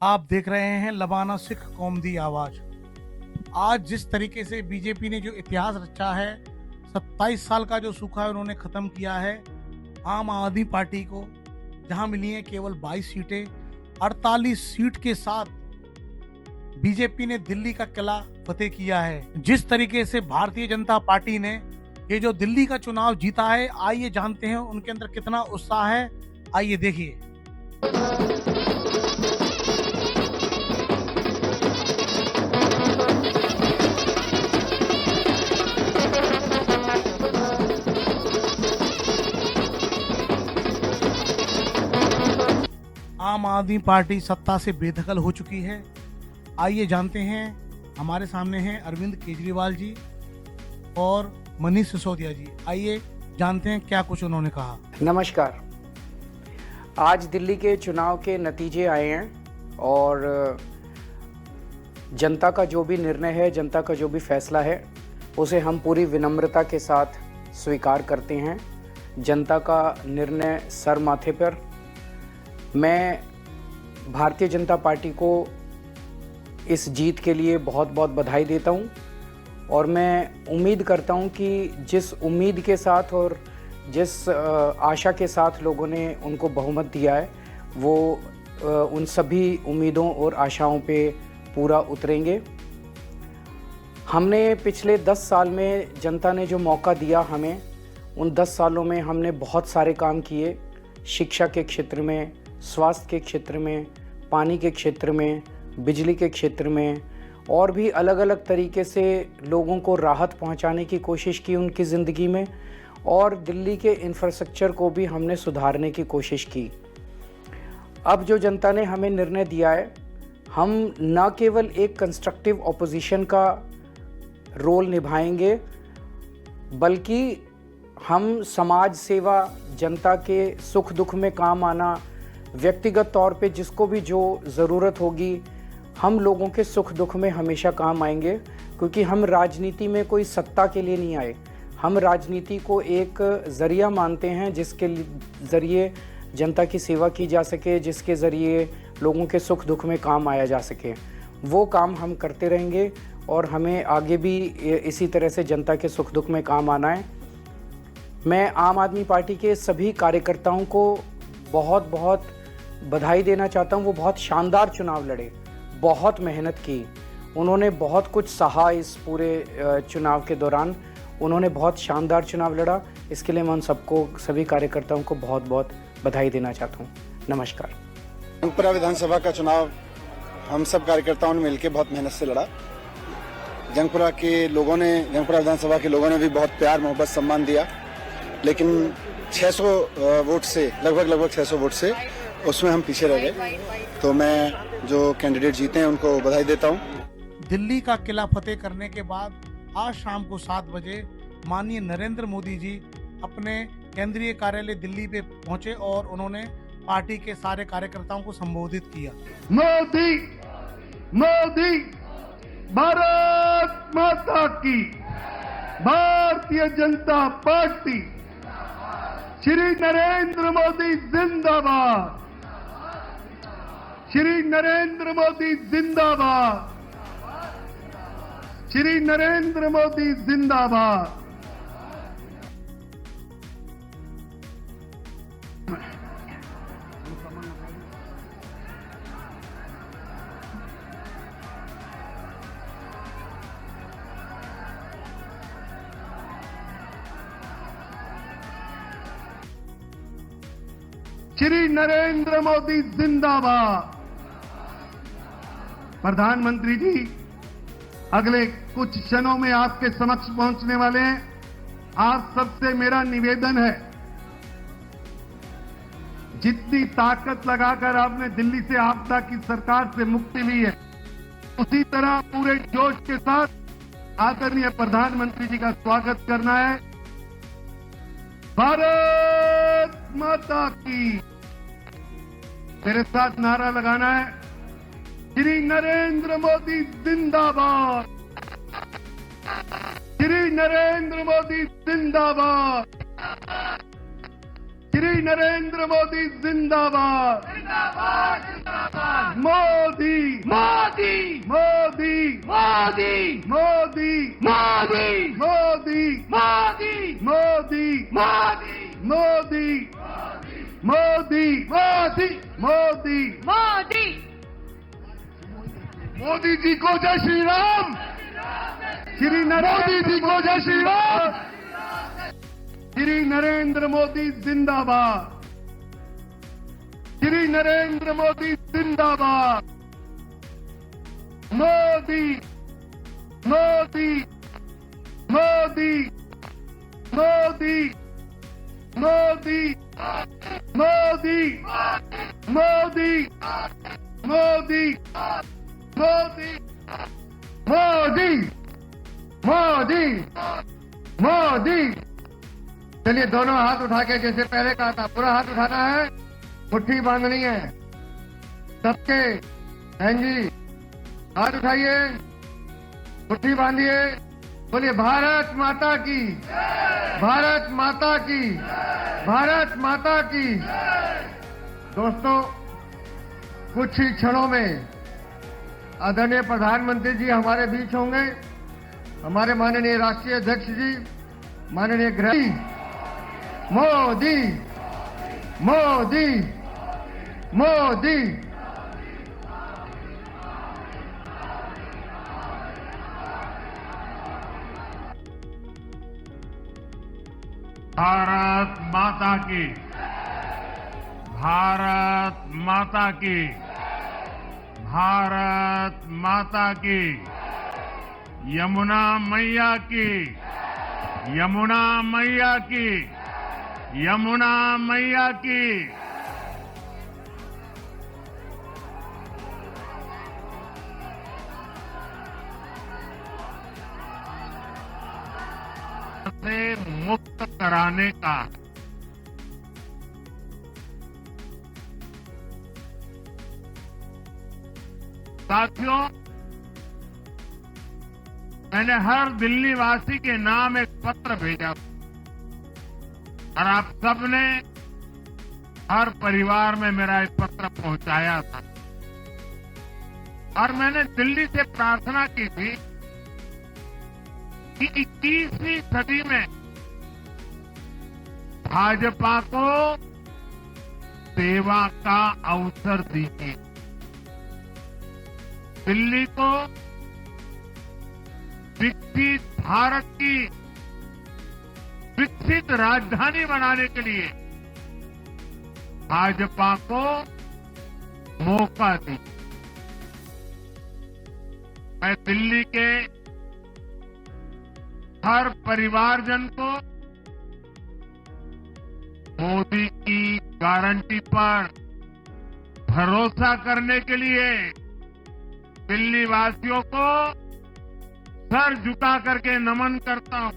आप देख रहे हैं लबाना सिख कौम दी आवाज। आज जिस तरीके से बीजेपी ने जो इतिहास रचा है, 27 साल का जो सूखा है उन्होंने खत्म किया है। आम आदमी पार्टी को जहां मिली है केवल 22 सीटें, 48 सीट के साथ बीजेपी ने दिल्ली का किला फतेह किया है। जिस तरीके से भारतीय जनता पार्टी ने ये जो दिल्ली का चुनाव जीता है, आइए जानते हैं उनके अंदर कितना उत्साह है। आइए देखिए। आम आदमी पार्टी सत्ता से बेदखल हो चुकी है। आइए जानते हैं। हमारे सामने हैं अरविंद केजरीवाल जी और मनीष सिसोदिया जी। आइए जानते हैं क्या कुछ उन्होंने कहा। नमस्कार। आज दिल्ली के चुनाव के नतीजे आए हैं और जनता का जो भी निर्णय है, जनता का जो भी फैसला है, उसे हम पूरी विनम्रता के साथ स्वीकार करते हैं। जनता का निर्णय सर माथे पर। मैं भारतीय जनता पार्टी को इस जीत के लिए बहुत बहुत बधाई देता हूं और मैं उम्मीद करता हूं कि जिस उम्मीद के साथ और जिस आशा के साथ लोगों ने उनको बहुमत दिया है, वो उन सभी उम्मीदों और आशाओं पे पूरा उतरेंगे। हमने पिछले 10 साल में जनता ने जो मौका दिया हमें, उन 10 सालों में हमने बहुत सारे काम किए। शिक्षा के क्षेत्र में, स्वास्थ्य के क्षेत्र में, पानी के क्षेत्र में, बिजली के क्षेत्र में और भी अलग अलग तरीके से लोगों को राहत पहुंचाने की कोशिश की उनकी ज़िंदगी में, और दिल्ली के इंफ्रास्ट्रक्चर को भी हमने सुधारने की कोशिश की। अब जो जनता ने हमें निर्णय दिया है, हम न केवल एक कंस्ट्रक्टिव ऑपोजिशन का रोल निभाएंगे, बल्कि हम समाज सेवा, जनता के सुख दुख में काम आना, व्यक्तिगत तौर पे जिसको भी जो ज़रूरत होगी, हम लोगों के सुख दुख में हमेशा काम आएंगे। क्योंकि हम राजनीति में कोई सत्ता के लिए नहीं आए, हम राजनीति को एक ज़रिया मानते हैं जिसके ज़रिए जनता की सेवा की जा सके, जिसके ज़रिए लोगों के सुख दुख में काम आया जा सके। वो काम हम करते रहेंगे और हमें आगे भी इसी तरह से जनता के सुख दुख में काम आना है। मैं आम आदमी पार्टी के सभी कार्यकर्ताओं को बहुत बहुत बधाई देना चाहता हूं। वो बहुत शानदार चुनाव लड़े, बहुत मेहनत की, उन्होंने बहुत कुछ सहा इस पूरे चुनाव के दौरान। उन्होंने बहुत शानदार चुनाव लड़ा। इसके लिए मैं उन सबको, सभी कार्यकर्ताओं को बहुत बहुत बधाई देना चाहता हूं। नमस्कार। जंगपुरा विधानसभा का चुनाव हम सब कार्यकर्ताओं ने मिलकर बहुत मेहनत से लड़ा। जंगपुरा विधानसभा के लोगों ने भी बहुत प्यार, मोहब्बत, सम्मान दिया, लेकिन 600 वोट से, लगभग 600 वोट से उसमें हम पीछे रह गए। तो मैं जो कैंडिडेट जीते हैं उनको बधाई देता हूं। दिल्ली का किला फतेह करने के बाद आज शाम को 7 बजे माननीय नरेंद्र मोदी जी अपने केंद्रीय कार्यालय दिल्ली पे पहुंचे और उन्होंने पार्टी के सारे कार्यकर्ताओं को संबोधित किया। मोदी मोदी, भारत माता की, भारतीय जनता पार्टी, श्री नरेंद्र मोदी जिंदाबाद, श्री नरेंद्र मोदी जिंदाबाद, श्री नरेंद्र मोदी जिंदाबाद। श्री नरेंद्र मोदी जिंदाबाद। प्रधानमंत्री जी अगले कुछ क्षणों में आपके समक्ष पहुंचने वाले हैं। आप सबसे मेरा निवेदन है, जितनी ताकत लगाकर आपने दिल्ली से आपदा की सरकार से मुक्ति ली है, उसी तरह पूरे जोश के साथ आदरणीय प्रधानमंत्री जी का स्वागत करना है। भारत माता की, मेरे साथ नारा लगाना है, श्री नरेंद्र मोदी जिंदाबाद, श्री नरेंद्र मोदी जिंदाबाद, श्री नरेंद्र मोदी जिंदाबाद, जिंदाबाद, जिंदाबाद। मोदी मोदी मोदी मोदी मोदी मोदी मोदी मोदी मोदी मोदी मोदी मोदी मोदी मोदी मोदी मोदी जी को जय श्री राम। श्री मोदी जी को जय श्री राम। श्री नरेंद्र मोदी जिंदाबाद। श्री नरेंद्र मोदी जिंदाबाद। मोदी मोदी मोदी मोदी मोदी मोदी मोदी मोदी मोदी मोदी मोदी मोदी। चलिए दोनों हाथ उठा के जैसे पहले कहा था, पूरा हाथ उठाना है, मुट्ठी बांधनी है सबके। बहन जी हाथ उठाइए, मुट्ठी बांधिए, बोलिए भारत माता की, भारत माता की, भारत माता की। दोस्तों, कुछ ही क्षणों में आदरणीय प्रधानमंत्री जी हमारे बीच होंगे। हमारे माननीय राष्ट्रीय अध्यक्ष जी, माननीय गृह मोदी मोदी मोदी। भारत माता की, भारत माता की, भारत माता की, यमुना मैया की, यमुना मैया की, यमुना मैया की। से मुक्त कराने का साथियों, मैंने हर दिल्ली वासी के नाम एक पत्र भेजा और आप सबने हर परिवार में मेरा एक पत्र पहुंचाया था। और मैंने दिल्ली से प्रार्थना की थी कि 21वीं सदी में भाजपा को सेवा का अवसर दीजिए, दिल्ली को विकसित भारत की विकसित राजधानी बनाने के लिए भाजपा को मौका दीजिए। मैं दिल्ली के हर परिवारजन को मोदी की गारंटी पर भरोसा करने के लिए दिल्ली वासियों को सर झुका करके नमन करता हूं।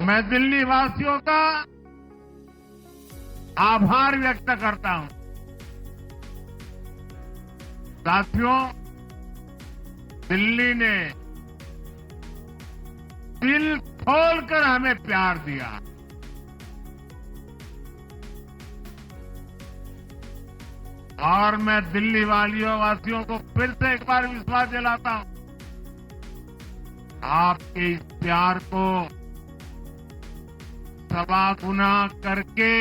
मैं दिल्ली वासियों का आभार व्यक्त करता हूं। साथियों, दिल्ली ने दिल खोलकर हमें प्यार दिया। और मैं दिल्ली वासियों को फिर से एक बार विश्वास दिलाता हूं, आपके इस प्यार को सवा गुना करके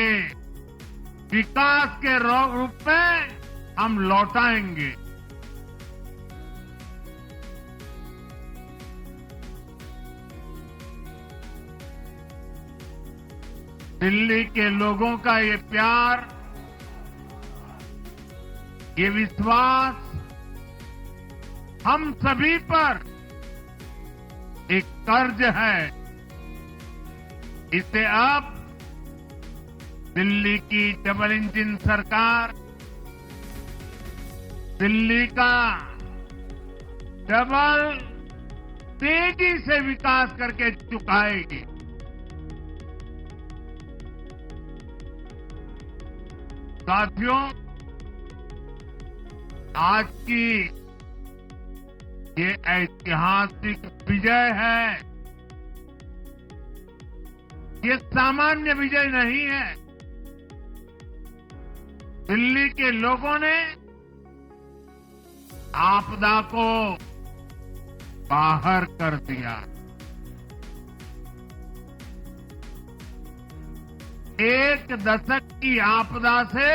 विकास के रूप में हम लौटाएंगे। दिल्ली के लोगों का ये प्यार, ये विश्वास हम सभी पर एक कर्ज है। इसे अब दिल्ली की डबल इंजन सरकार, दिल्ली का डबल तेजी से विकास करके चुकाएगी। साथियों, आज की ये ऐतिहासिक विजय है। ये सामान्य विजय नहीं है। दिल्ली के लोगों ने आपदा को बाहर कर दिया। एक दशक की आपदा से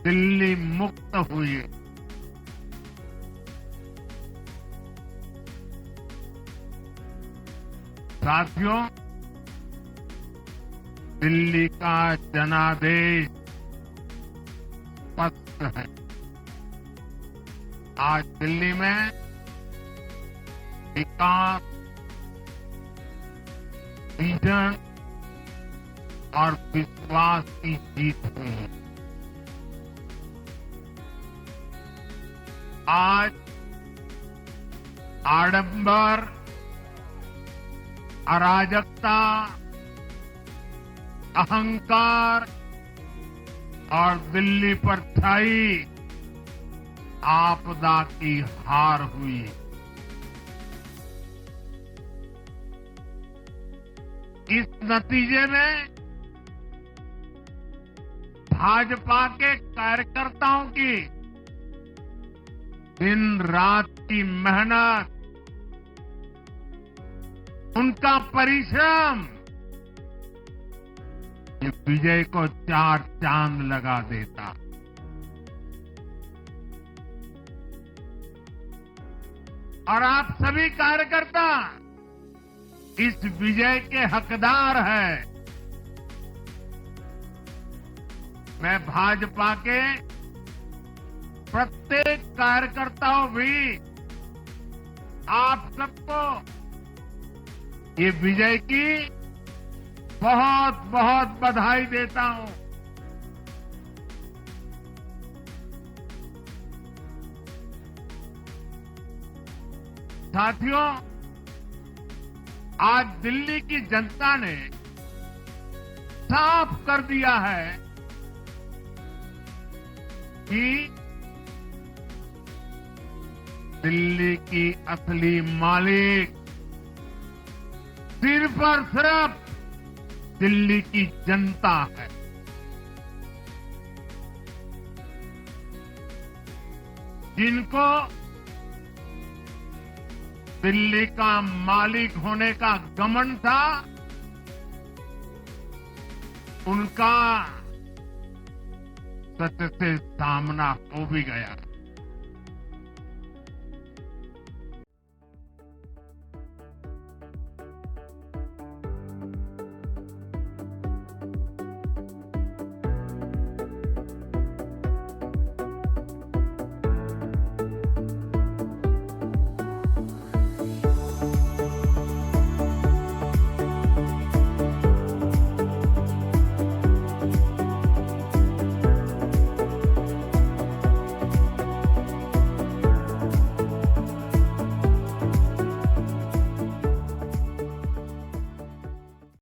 दिल्ली मुक्त हुई। साथियों, दिल्ली का जनादेश स्पष्ट है। आज दिल्ली में विकास, विजन और विश्वास की जीत हुई है। आज आडंबर, अराजकता, अहंकार और दिल्ली पर छाई आपदा की हार हुई। इस नतीजे में भाजपा के कार्यकर्ताओं की दिन रात की मेहनत, उनका परिश्रम ये विजय को 4 चांद लगा देता। और आप सभी कार्यकर्ता इस विजय के हकदार हैं। मैं भाजपा के प्रत्येक कार्यकर्ताओं भी आप सबको ये विजय की बहुत बहुत बधाई देता हूं। साथियों, आज दिल्ली की जनता ने साफ कर दिया है कि दिल्ली की असली मालिक सिर्फ और सिर्फ दिल्ली की जनता है। जिनको दिल्ली का मालिक होने का घमंड था, उनका सत्य से सामना हो भी गया।